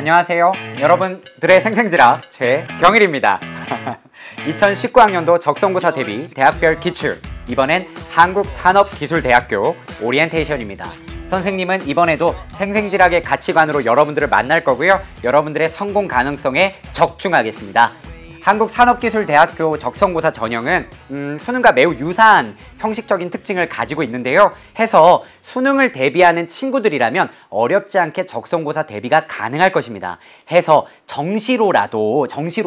안녕하세요. 여러분들의 생생지라 최경일입니다. 2019학년도 적성고사 대비 대학별 기출, 이번엔 한국산업기술대학교 오리엔테이션입니다. 선생님은 이번에도 생생질학의 가치관으로 여러분들을 만날 거고요. 여러분들의 성공 가능성에 적중하겠습니다. 한국산업기술대학교 적성고사 전형은 수능과 매우 유사한 형식적인 특징을 가지고 있는데요. 해서 수능을 대비하는 친구들이라면 어렵지 않게 적성고사 대비가 가능할 것입니다. 해서 정시로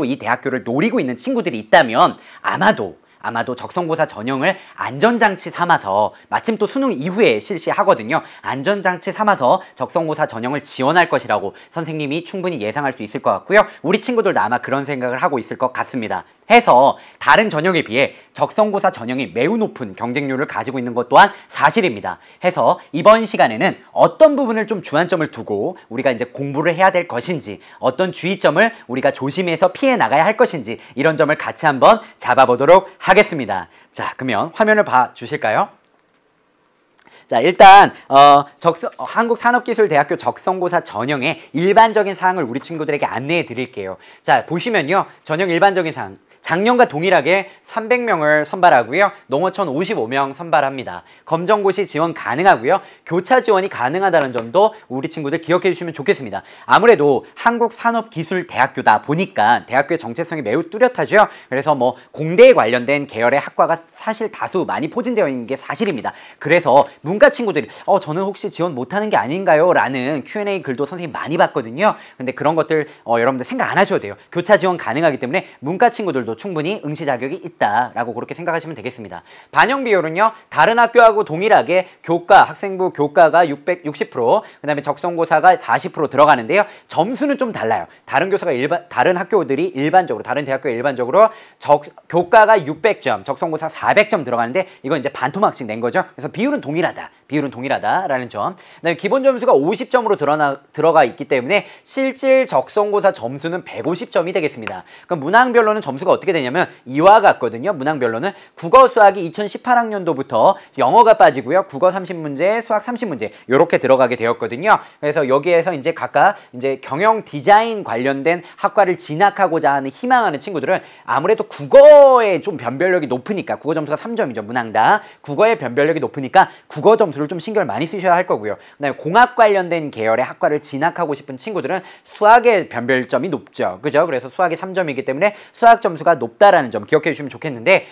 이 대학교를 노리고 있는 친구들이 있다면 아마도 적성고사 전형을 안전장치 삼아서, 마침 또 수능 이후에 실시하거든요. 안전장치 삼아서 적성고사 전형을 지원할 것이라고 선생님이 충분히 예상할 수 있을 것 같고요. 우리 친구들도 아마 그런 생각을 하고 있을 것 같습니다. 해서 다른 전형에 비해 적성고사 전형이 매우 높은 경쟁률을 가지고 있는 것 또한 사실입니다. 해서 이번 시간에는 어떤 부분을 좀 주안점을 두고 우리가 이제 공부를 해야 될 것인지, 어떤 주의점을 우리가 조심해서 피해 나가야 할 것인지, 이런 점을 같이 한번 잡아보도록 하겠습니다. 자, 그러면 화면을 봐 주실까요? 자, 일단 한국산업기술대학교 적성고사 전형의 일반적인 사항을 우리 친구들에게 안내해 드릴게요. 자, 보시면요, 전형 일반적인 사항, 작년과 동일하게 300명을 선발하고요. 농어촌 55명 선발합니다. 검정고시 지원 가능하고요. 교차 지원이 가능하다는 점도 우리 친구들 기억해 주시면 좋겠습니다. 아무래도 한국산업기술대학교다 보니까 대학교의 정체성이 매우 뚜렷하죠. 그래서 뭐 공대에 관련된 계열의 학과가 사실 다수 많이 포진되어 있는 게 사실입니다. 그래서 문과 친구들이 저는 혹시 지원 못하는 게 아닌가요? 라는 Q&A 글도 선생님 많이 봤거든요. 근데 그런 것들 여러분들 생각 안 하셔도 돼요. 교차 지원 가능하기 때문에 문과 친구들도 충분히 응시 자격이 있다라고 그렇게 생각하시면 되겠습니다. 반영 비율은요, 다른 학교하고 동일하게 학생부 교과가 60%, 그 다음에 적성고사가 40% 들어가는데요. 점수는 좀 달라요. 다른 학교들이 일반적으로, 다른 대학교 일반적으로 교과가 600점, 적성고사 400점 들어가는데, 이건 이제 반토막씩 낸 거죠. 그래서 비율은 동일하다라는 점. 그다음에 기본 점수가 50점으로 들어가 있기 때문에 실질 적성고사 점수는 150점이 되겠습니다. 그럼 문항별로는 점수가 어떻게 되냐면 이와 같거든요. 문항별로는 국어 수학이 2018학년도부터 영어가 빠지고요. 국어 30문제, 수학 30문제 이렇게 들어가게 되었거든요. 그래서 여기에서 이제 각각 이제 경영 디자인 관련된 학과를 진학하고자 하는 희망하는 친구들은 아무래도 국어에 좀 변별력이 높으니까, 국어 점수가 3점이죠. 문항당. 국어의 변별력이 높으니까 국어 점수를 좀 신경을 많이 쓰셔야 할 거고요. 그다음에 공학 관련된 계열의 학과를 진학하고 싶은 친구들은 수학의 변별점이 높죠. 그죠? 그래서 수학이 3점이기 때문에 수학 점수가 높다라는 점 기억해 주시면 좋겠는데,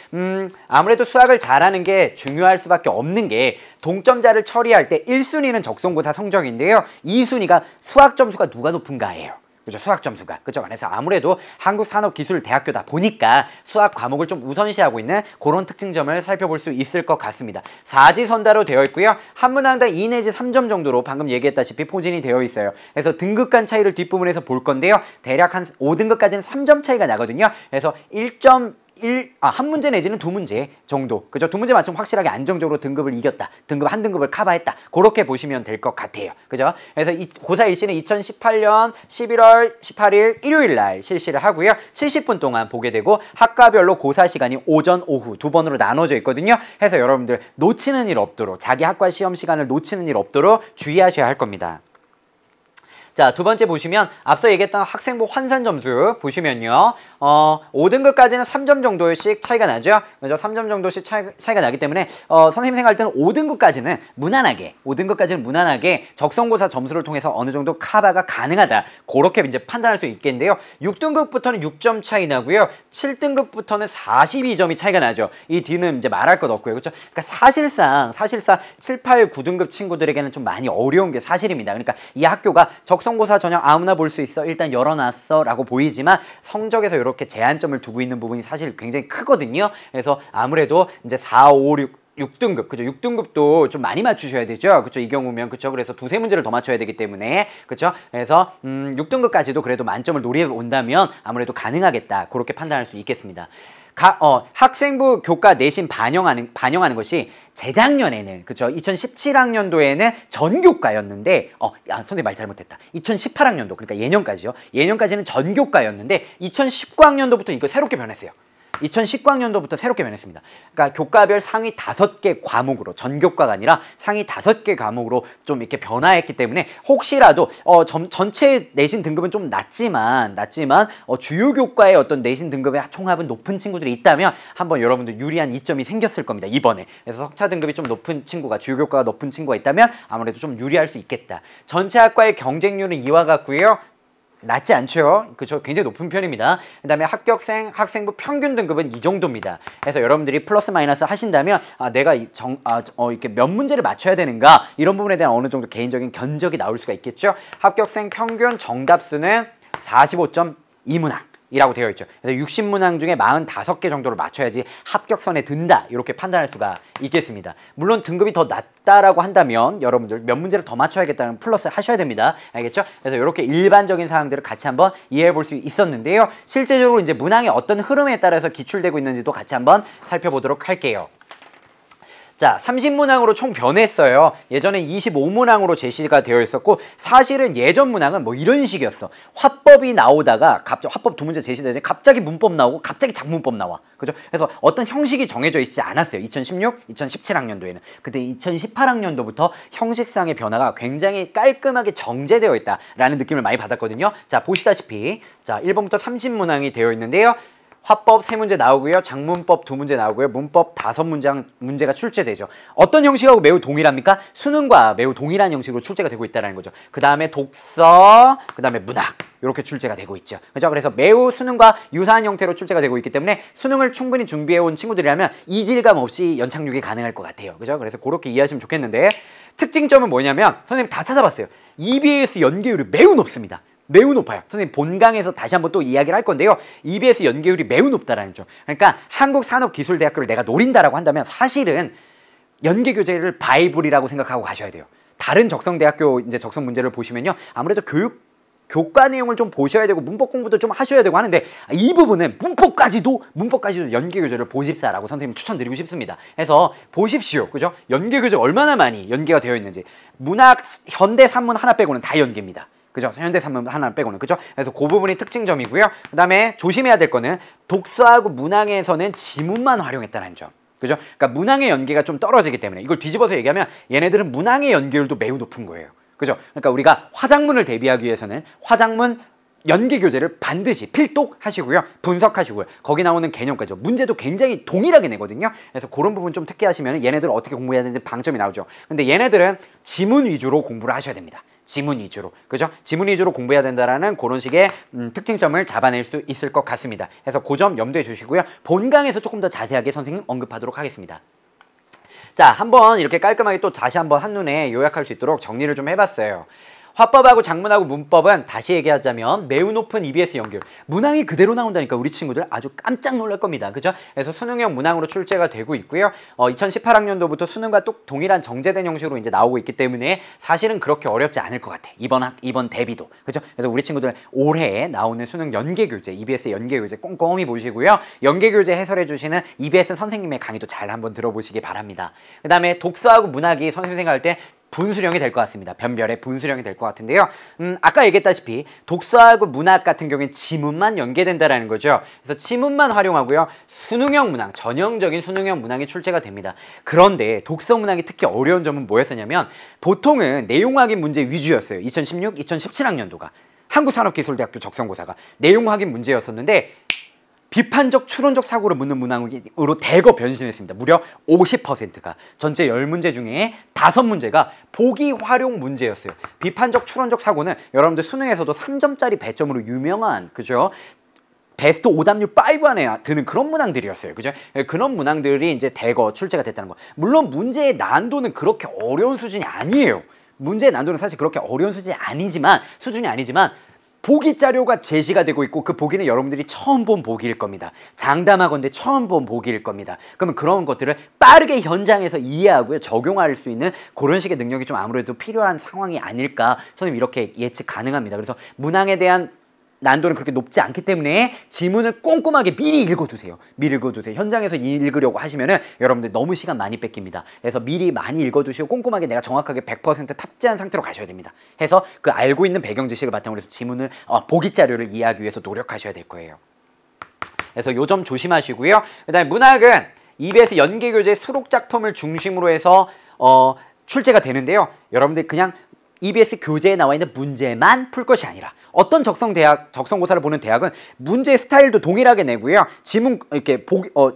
아무래도 수학을 잘하는 게 중요할 수밖에 없는 게, 동점자를 처리할 때 1순위는 적성고사 성적인데요. 2순위가 수학 점수가 누가 높은가예요. 그죠? 수학 점수가. 그죠? 그래서 아무래도 한국산업기술대학교다 보니까 수학 과목을 좀 우선시하고 있는 그런 특징점을 살펴볼 수 있을 것 같습니다. 사지선다로 되어 있고요. 한 문항당 2 내지 3점 정도로 방금 얘기했다시피 포진이 되어 있어요. 그래서 등급 간 차이를 뒷부분에서 볼 건데요. 대략 한 5등급까지는 3점 차이가 나거든요. 그래서 한 문제 내지는 두 문제 정도. 그죠? 두 문제 맞추면 확실하게 안정적으로 등급을 이겼다. 한 등급을 커버했다. 그렇게 보시면 될 것 같아요. 그죠? 그래서 고사 일시는 2018년 11월 18일 일요일 날 실시를 하고요. 70분 동안 보게 되고, 학과별로 고사 시간이 오전, 오후 두 번으로 나눠져 있거든요. 해서 여러분들 놓치는 일 없도록, 자기 학과 시험 시간을 놓치는 일 없도록 주의하셔야 할 겁니다. 자, 두 번째 보시면 앞서 얘기했던 학생부 환산 점수 보시면요. 5등급까지는 3점 정도씩 차이가 나죠. 그죠? 3점 정도씩 차이가 나기 때문에 선생님 생각할 때는 5등급까지는 무난하게 적성고사 점수를 통해서 어느 정도 커버가 가능하다. 그렇게 이제 판단할 수 있겠는데요. 6등급부터는 6점 차이 나고요. 7등급부터는 42점이 차이가 나죠. 이 뒤는 이제 말할 것 없고요. 그렇죠? 그러니까 사실상 7, 8, 9등급 친구들에게는 좀 많이 어려운 게 사실입니다. 그러니까 이 학교가 적성고사 전형 아무나 볼 수 있어, 일단 열어놨어 라고 보이지만 성적에서 이렇게 제한점을 두고 있는 부분이 사실 굉장히 크거든요. 그래서 아무래도 이제 4, 5, 6등급, 그죠? 6등급도 좀 많이 맞추셔야 되죠? 그쵸? 이 경우면, 그쵸? 그래서 두세 문제를 더 맞춰야 되기 때문에, 그쵸? 그래서, 6등급까지도 그래도 만점을 노리해 온다면 아무래도 가능하겠다. 그렇게 판단할 수 있겠습니다. 학생부 교과 내신 반영하는 것이 재작년에는, 그쵸? 2017학년도에는 전교과였는데, 선생님 말 잘못했다. 2018학년도, 그러니까 예년까지요. 예년까지는 전교과였는데, 2019학년도부터 이거 새롭게 변했어요. 2019학년도부터 새롭게 변했습니다. 그러니까 교과별 상위 5개 과목으로, 전교과가 아니라 상위 5개 과목으로 좀 이렇게 변화했기 때문에 혹시라도 전체 내신 등급은 좀 낮지만 주요 교과의 어떤 내신 등급의 총합은 높은 친구들이 있다면 한번 여러분들 유리한 이점이 생겼을 겁니다. 이번에. 그래서 석차 등급이 좀 높은 친구가, 주요 교과가 높은 친구가 있다면 아무래도 좀 유리할 수 있겠다. 전체 학과의 경쟁률은 이와 같고요. 낮지 않죠? 그죠? 굉장히 높은 편입니다. 그 다음에 합격생, 학생부 평균 등급은 이 정도입니다. 그래서 여러분들이 플러스 마이너스 하신다면 내가 이렇게 몇 문제를 맞춰야 되는가 이런 부분에 대한 어느 정도 개인적인 견적이 나올 수가 있겠죠. 합격생 평균 정답수는 45.2문항 이라고 되어 있죠. 그래서 60문항 중에 45개 정도를 맞춰야지 합격선에 든다 이렇게 판단할 수가 있겠습니다. 물론 등급이 더 낮다라고 한다면 여러분들 몇 문제를 더 맞춰야겠다는 플러스 하셔야 됩니다. 알겠죠? 그래서 이렇게 일반적인 사항들을 같이 한번 이해해 볼 수 있었는데요. 실제적으로 이제 문항의 어떤 흐름에 따라서 기출되고 있는지도 같이 한번 살펴보도록 할게요. 자, 30문항으로 총 변했어요. 예전에 25문항으로 제시가 되어 있었고 사실은 예전 문항은 뭐 이런 식이었어. 화법이 나오다가 갑자기 화법 2문제 제시되더니 갑자기 문법 나오고 갑자기 작문법 나와. 그죠? 그래서 어떤 형식이 정해져 있지 않았어요. 2016, 2017학년도에는. 근데 2018학년도부터 형식상의 변화가 굉장히 깔끔하게 정제되어 있다라는 느낌을 많이 받았거든요. 자, 보시다시피 자, 1번부터 30문항이 되어 있는데요. 화법 3문제 나오고요. 작문법 2문제 나오고요. 문법 5문제가 출제되죠. 어떤 형식하고 매우 동일합니까? 수능과 매우 동일한 형식으로 출제가 되고 있다는 거죠. 그 다음에 독서, 그 다음에 문학 이렇게 출제가 되고 있죠. 그죠? 그래서 매우 수능과 유사한 형태로 출제가 되고 있기 때문에 수능을 충분히 준비해온 친구들이라면 이질감 없이 연착륙이 가능할 것 같아요. 그죠? 그래서 그렇게 이해하시면 좋겠는데 특징점은 뭐냐면 선생님 다 찾아봤어요. EBS 연계율이 매우 높습니다. 매우 높아요. 선생님 본강에서 다시 한번 또 이야기를 할 건데요. EBS 연계율이 매우 높다라는 점. 그러니까 한국산업기술대학교를 내가 노린다라고 한다면 사실은 연계교재를 바이블이라고 생각하고 가셔야 돼요. 다른 적성대학교 이제 적성 문제를 보시면요. 아무래도 교과 내용을 좀 보셔야 되고 문법 공부도 좀 하셔야 되고 하는데 이 부분은 문법까지도 연계교재를 보십사라고 선생님 추천드리고 싶습니다. 해서 보십시오. 그죠? 연계교재 얼마나 많이 연계가 되어 있는지. 문학, 현대 산문 하나 빼고는 다 연계입니다. 그죠? 현대 산문 하나 빼고는. 그죠? 그래서 그 부분이 특징점이고요. 그 다음에 조심해야 될 거는 독서하고 문항에서는 지문만 활용했다는 점. 그죠? 그러니까 문항의 연계가 좀 떨어지기 때문에 이걸 뒤집어서 얘기하면 얘네들은 문항의 연계율도 매우 높은 거예요. 그죠? 그러니까 우리가 화작문을 대비하기 위해서는 화작문 연계 교재를 반드시 필독하시고요. 분석하시고요. 거기 나오는 개념까지 문제도 굉장히 동일하게 내거든요. 그래서 그런 부분 좀 특기하시면 얘네들 어떻게 공부해야 되는지 방점이 나오죠. 근데 얘네들은 지문 위주로 공부를 하셔야 됩니다. 지문 위주로. 그죠? 지문 위주로 공부해야 된다라는 그런 식의 특징점을 잡아낼 수 있을 것 같습니다. 그래서 그 점 염두에 주시고요. 본강에서 조금 더 자세하게 선생님 언급하도록 하겠습니다. 자, 한번 이렇게 깔끔하게 또 다시 한번 한눈에 요약할 수 있도록 정리를 좀 해봤어요. 화법하고 작문하고 문법은 다시 얘기하자면 매우 높은 EBS 연결. 문항이 그대로 나온다니까 우리 친구들 아주 깜짝 놀랄 겁니다. 그죠? 그래서 수능형 문항으로 출제가 되고 있고요. 2018학년도부터 수능과 또 동일한 정제된 형식으로 이제 나오고 있기 때문에 사실은 그렇게 어렵지 않을 것 같아. 이번 대비도. 그죠? 그래서 우리 친구들 올해 나오는 수능 연계교재, EBS 연계교재 꼼꼼히 보시고요. 연계교재 해설해 주시는 EBS 선생님의 강의도 잘 한번 들어보시기 바랍니다. 그 다음에 독서하고 문학이 선생님 생각할 때 분수령이 될 것 같습니다. 변별의 분수령이 될 것 같은데요. 아까 얘기했다시피 독서하고 문학 같은 경우엔 지문만 연계된다라는 거죠. 그래서 지문만 활용하고요. 수능형 문항, 전형적인 수능형 문항이 출제가 됩니다. 그런데 독서 문항이 특히 어려운 점은 뭐였었냐면 보통은 내용 확인 문제 위주였어요. 2016, 2017학년도가. 한국산업기술대학교 적성고사가 내용 확인 문제였었는데 비판적 추론적 사고를 묻는 문항으로 대거 변신했습니다. 무려 50%가 전체 10문제 중에 5문제가 보기 활용 문제였어요. 비판적 추론적 사고는 여러분들 수능에서도 3점짜리 배점으로 유명한 그죠? 베스트 오답률 5 안에 드는 그런 문항들이었어요. 그죠? 그런 문항들이 이제 대거 출제가 됐다는 거. 물론 문제의 난도는 그렇게 어려운 수준이 아니에요. 문제의 난도는 사실 그렇게 어려운 수준이 아니지만 보기 자료가 제시가 되고 있고 그 보기는 여러분들이 처음 본 보기일 겁니다. 장담하건대 처음 본 보기일 겁니다. 그러면 그런 것들을 빠르게 현장에서 이해하고요. 적용할 수 있는 그런 식의 능력이 좀 아무래도 필요한 상황이 아닐까 선생님 이렇게 예측 가능합니다. 그래서 문항에 대한 난도는 그렇게 높지 않기 때문에 지문을 꼼꼼하게 미리 읽어두세요. 미리 읽어두세요. 현장에서 읽으려고 하시면은 여러분들 너무 시간 많이 뺏깁니다. 그래서 미리 많이 읽어두시고 꼼꼼하게 내가 정확하게 100% 탑재한 상태로 가셔야 됩니다. 해서 그 알고 있는 배경 지식을 바탕으로 해서 지문을 보기 자료를 이해하기 위해서 노력하셔야 될 거예요. 그래서 요 점 조심하시고요. 그다음에 문학은 EBS 연계교재 수록작품을 중심으로 해서 출제가 되는데요. 여러분들 그냥 EBS 교재에 나와 있는 문제만 풀 것이 아니라 어떤 적성고사를 보는 대학은 문제 스타일도 동일하게 내고요. 지문 이렇게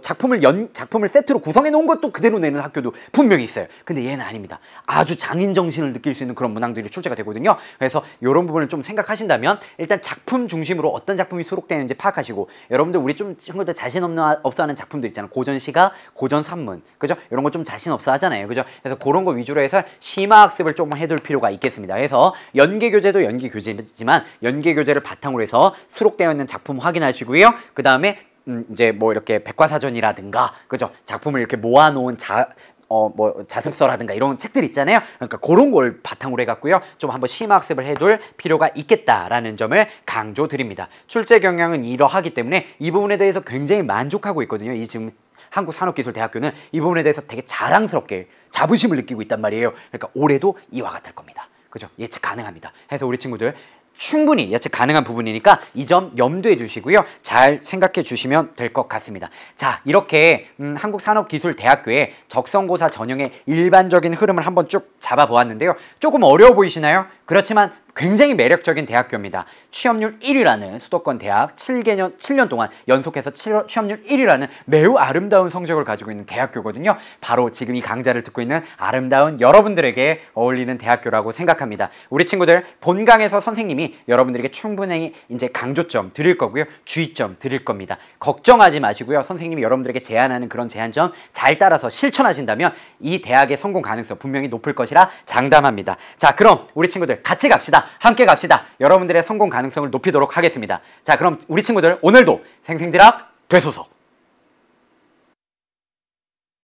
작품을 세트로 구성해 놓은 것도 그대로 내는 학교도 분명히 있어요. 근데 얘는 아닙니다. 아주 장인 정신을 느낄 수 있는 그런 문항들이 출제가 되거든요. 그래서 이런 부분을 좀 생각하신다면 일단 작품 중심으로 어떤 작품이 수록되는지 파악하시고, 여러분들 우리 좀 친구들 자신 없어 하는 작품들 있잖아요. 고전 시가, 고전 산문, 그죠? 이런 거 좀 자신 없어 하잖아요. 그죠? 그래서 그런 거 위주로 해서 심화학습을 조금 해둘 필요가 있겠습니다. 그래서 연계교재도 연계교재지만 연계교재를 바탕으로 해서 수록되어 있는 작품 확인하시고요. 그 다음에 이제 뭐 이렇게 백과사전이라든가, 그죠? 작품을 이렇게 모아놓은 자습서라든가 이런 책들 있잖아요. 그러니까 그런 걸 바탕으로 해갖고요. 좀 한번 심화학습을 해둘 필요가 있겠다라는 점을 강조드립니다. 출제 경향은 이러하기 때문에 이 부분에 대해서 굉장히 만족하고 있거든요. 이 지금 한국산업기술대학교는 이 부분에 대해서 되게 자랑스럽게 자부심을 느끼고 있단 말이에요. 그러니까 올해도 이와 같을 겁니다. 그죠? 예측 가능합니다. 해서 우리 친구들 충분히 예측 가능한 부분이니까 이 점 염두해 주시고요. 잘 생각해 주시면 될 것 같습니다. 자, 이렇게 한국산업기술대학교의 적성고사 전형의 일반적인 흐름을 한번 쭉 잡아보았는데요. 조금 어려워 보이시나요? 그렇지만 굉장히 매력적인 대학교입니다. 취업률 1위라는 수도권 대학 7년 동안 연속해서 취업률 1위라는 매우 아름다운 성적을 가지고 있는 대학교거든요. 바로 지금 이 강좌를 듣고 있는 아름다운 여러분들에게 어울리는 대학교라고 생각합니다. 우리 친구들 본강에서 선생님이 여러분들에게 충분히 이제 강조점 드릴 거고요. 주의점 드릴 겁니다. 걱정하지 마시고요. 선생님이 여러분들에게 제안하는 그런 제안점 잘 따라서 실천하신다면 이 대학의 성공 가능성 분명히 높을 것이라 장담합니다. 자, 그럼 우리 친구들 같이 갑시다. 함께 갑시다. 여러분들의 성공 가능성을 높이도록 하겠습니다. 자, 그럼 우리 친구들 오늘도 생생지락 되소서.